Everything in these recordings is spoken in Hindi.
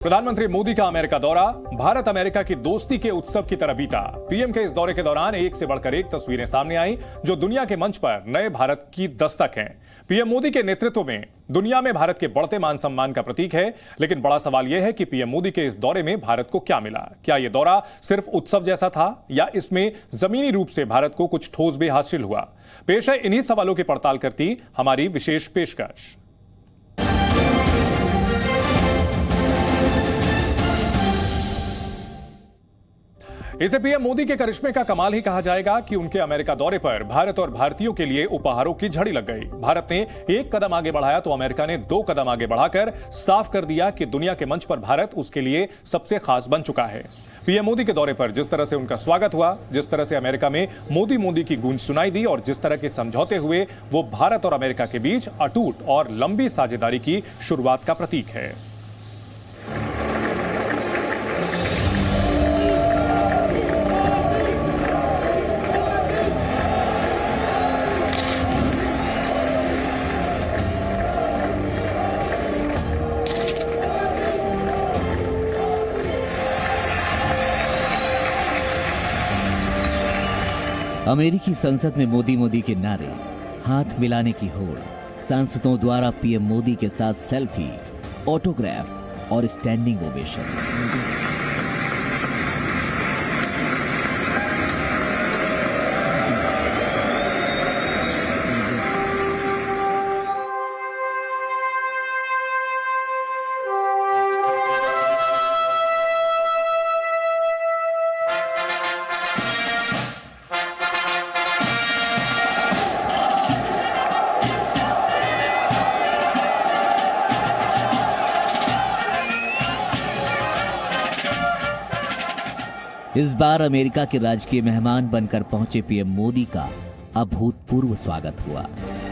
प्रधानमंत्री मोदी का अमेरिका दौरा भारत अमेरिका की दोस्ती के उत्सव की तरह बीता। पीएम के इस दौरे के दौरान एक से बढ़कर एक तस्वीरें सामने आई जो दुनिया के मंच पर नए भारत की दस्तक हैं। पीएम मोदी के नेतृत्व में दुनिया में भारत के बढ़ते मान सम्मान का प्रतीक है। लेकिन बड़ा सवाल यह है कि पीएम मोदी के इस दौरे में भारत को क्या मिला? क्या यह दौरा सिर्फ उत्सव जैसा था या इसमें जमीनी रूप से भारत को कुछ ठोस भी हासिल हुआ? पेश है इन्हीं सवालों की पड़ताल करती हमारी विशेष पेशकश। इसे पीएम मोदी के करिश्मे का कमाल ही कहा जाएगा कि उनके अमेरिका दौरे पर भारत और भारतीयों के लिए उपहारों की झड़ी लग गई। भारत ने एक कदम आगे बढ़ाया तो अमेरिका ने दो कदम आगे बढ़ाकर साफ कर दिया कि दुनिया के मंच पर भारत उसके लिए सबसे खास बन चुका है। पीएम मोदी के दौरे पर जिस तरह से उनका स्वागत हुआ, जिस तरह से अमेरिका में मोदी मोदी की गूंज सुनाई दी और जिस तरह के समझौते हुए, वो भारत और अमेरिका के बीच अटूट और लंबी साझेदारी की शुरुआत का प्रतीक है। अमेरिकी संसद में मोदी मोदी के नारे, हाथ मिलाने की होड़, सांसदों द्वारा पीएम मोदी के साथ सेल्फी, ऑटोग्राफ और स्टैंडिंग ओवेशन। इस बार अमेरिका के राजकीय मेहमान बनकर पहुंचे पीएम मोदी का अभूतपूर्व स्वागत हुआ।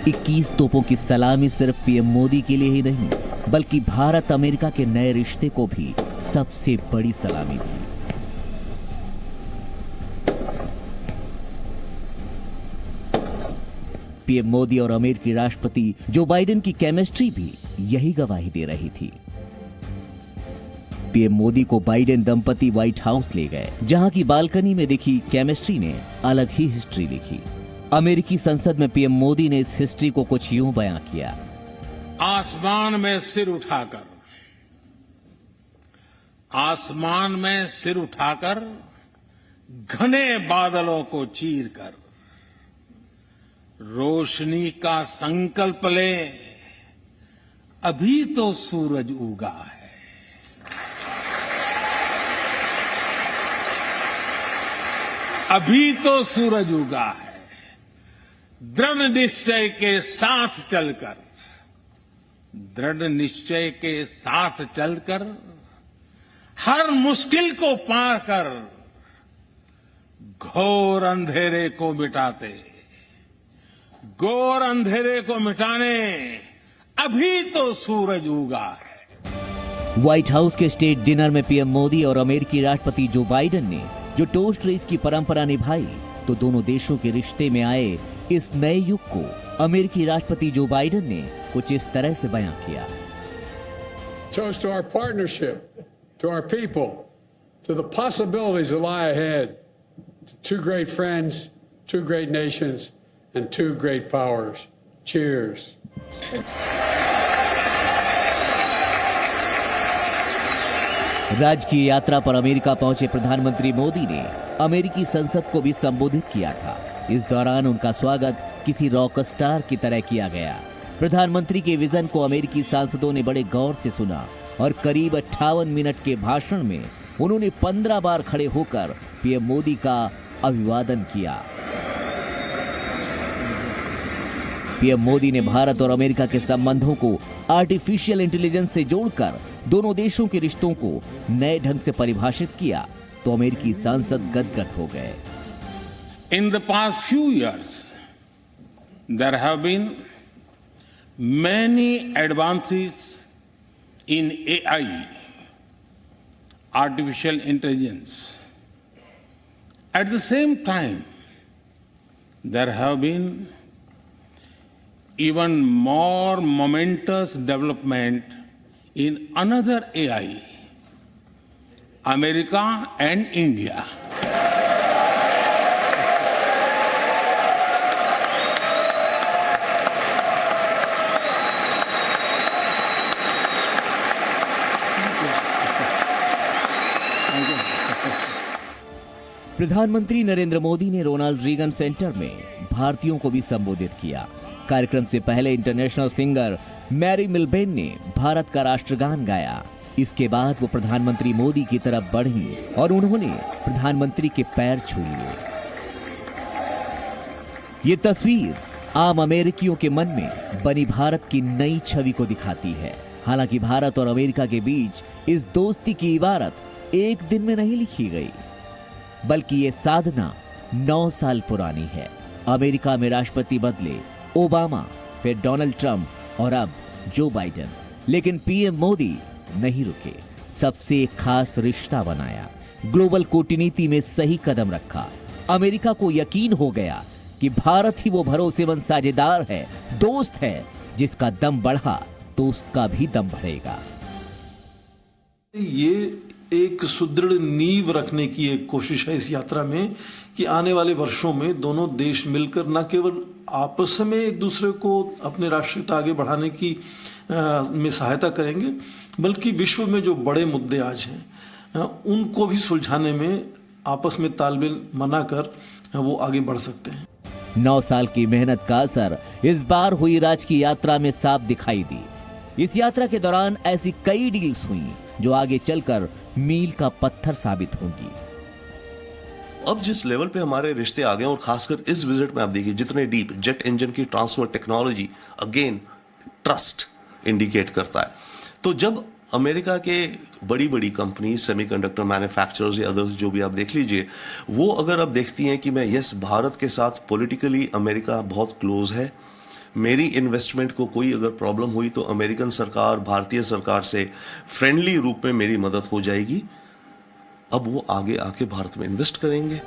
21 तोपों की सलामी सिर्फ पीएम मोदी के लिए ही नहीं, बल्कि भारत अमेरिका के नए रिश्ते को भी सबसे बड़ी सलामी थी। पीएम मोदी और अमेरिकी राष्ट्रपति जो बाइडेन की केमिस्ट्री भी यही गवाही दे रही थी। पीएम मोदी को बाइडेन दंपति व्हाइट हाउस ले गए, जहां की बालकनी में दिखी केमिस्ट्री ने अलग ही हिस्ट्री लिखी। अमेरिकी संसद में पीएम मोदी ने इस हिस्ट्री को कुछ यूं बयां किया। आसमान में सिर उठाकर घने बादलों को चीरकर रोशनी का संकल्प ले, अभी तो सूरज उगा है। अभी तो सूरज उगा है। दृढ़ निश्चय के साथ चलकर हर मुश्किल को पार कर घोर अंधेरे को मिटाने अभी तो सूरज उगा है। व्हाइट हाउस के स्टेट डिनर में पीएम मोदी और अमेरिकी राष्ट्रपति जो बाइडेन ने जो टोस्ट रेस की परंपरा निभाई, तो दोनों देशों के रिश्ते में आए इस नए युग को अमेरिकी राष्ट्रपति जो बाइडेन ने कुछ इस तरह से बयां किया। Toast to our partnership, to our people, to the possibilities that lie ahead, to two great friends, two great nations, and two great powers. Cheers. राजकीय यात्रा पर अमेरिका पहुंचे प्रधानमंत्री मोदी ने अमेरिकी संसद को भी संबोधित किया था। इस दौरान उनका स्वागत किसी रॉक स्टार की तरह किया गया। प्रधानमंत्री के विजन को अमेरिकी सांसदों ने बड़े गौर से सुना और करीब 58 मिनट के भाषण में उन्होंने 15 बार खड़े होकर पीएम मोदी का अभिवादन किया। पीएम मोदी ने भारत और अमेरिका के संबंधों को आर्टिफिशियल इंटेलिजेंस से जोड़कर दोनों देशों के रिश्तों को नए ढंग से परिभाषित किया, तो अमेरिकी सांसद गदगद हो गए। In the past few years, there have been many advances in AI, artificial intelligence. At the same time, there have been even more momentous development in another AI, America and India. प्रधानमंत्री नरेंद्र मोदी ने रोनाल्ड रीगन सेंटर में भारतीयों को भी संबोधित किया। कार्यक्रम से पहले इंटरनेशनल सिंगर मैरी मिलबेन ने भारत का राष्ट्रगान गाया। इसके बाद वो प्रधानमंत्री मोदी की तरफ बढ़ी और उन्होंने प्रधानमंत्री के पैर छू लिए। ये तस्वीर आम अमेरिकियों के मन में बनी भारत की नई छवि को दिखाती है। हालांकि भारत और अमेरिका के बीच इस दोस्ती की इबारत एक दिन में नहीं लिखी गई, बल्कि ये साधना 9 साल पुरानी है। अमेरिका में राष्ट्रपति बदले, ओबामा, फिर डोनाल्ड ट्रंप और अब जो बाइडेन, लेकिन पीएम मोदी नहीं रुके। सबसे एक खास रिश्ता बनाया, ग्लोबल कूटनीति में सही कदम रखा। अमेरिका को यकीन हो गया कि भारत ही वो भरोसेमंद साझेदार है, दोस्त है, जिसका दम बढ़ा तो उसका भी दम बढ़ेगा। ये एक सुदृढ़ नींव रखने की एक कोशिश है इस यात्रा में कि आने वाले वर्षों में दोनों देश मिलकर न केवल आपस में एक दूसरे को अपने राष्ट्रीयता आगे बढ़ाने की में सहायता करेंगे, बल्कि विश्व में जो बड़े मुद्दे आज हैं उनको भी सुलझाने में आपस में तालमेल बनाकर वो आगे बढ़ सकते हैं। 9 साल की मेहनत का असर इस बार हुई राजकीय यात्रा में साफ दिखाई दी। इस यात्रा के दौरान ऐसी कई डील्स हुई जो आगे चलकर मील का पत्थर साबित होंगी। अब जिस लेवल पे हमारे रिश्ते आ गए और खासकर इस विजिट में आप देखिए जितने डीप जेट इंजन की transfer technology, again trust indicate करता है। तो जब अमेरिका के बड़ी बड़ी कंपनी, सेमीकंडक्टर मैन्युफैक्चरर्स या अदर्स जो भी आप देख लीजिए, वो अगर आप देखती हैं कि मैं यस भारत के साथ पॉलिटिकली अमेरिका बहुत क्लोज है, मेरी इन्वेस्टमेंट को कोई अगर प्रॉब्लम हुई तो अमेरिकन सरकार भारतीय सरकार से फ्रेंडली रूप में मेरी मदद हो जाएगी, अब वो आगे आके भारत में इन्वेस्ट करेंगे।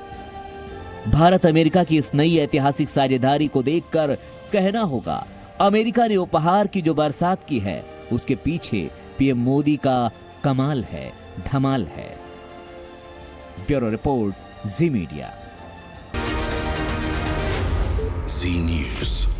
भारत अमेरिका की इस नई ऐतिहासिक साझेदारी को देखकर कहना होगा, अमेरिका ने उपहार की जो बरसात की है उसके पीछे पीएम मोदी का कमाल है, धमाल है। ब्यूरो रिपोर्ट, जी मीडिया। जी न्यूज़।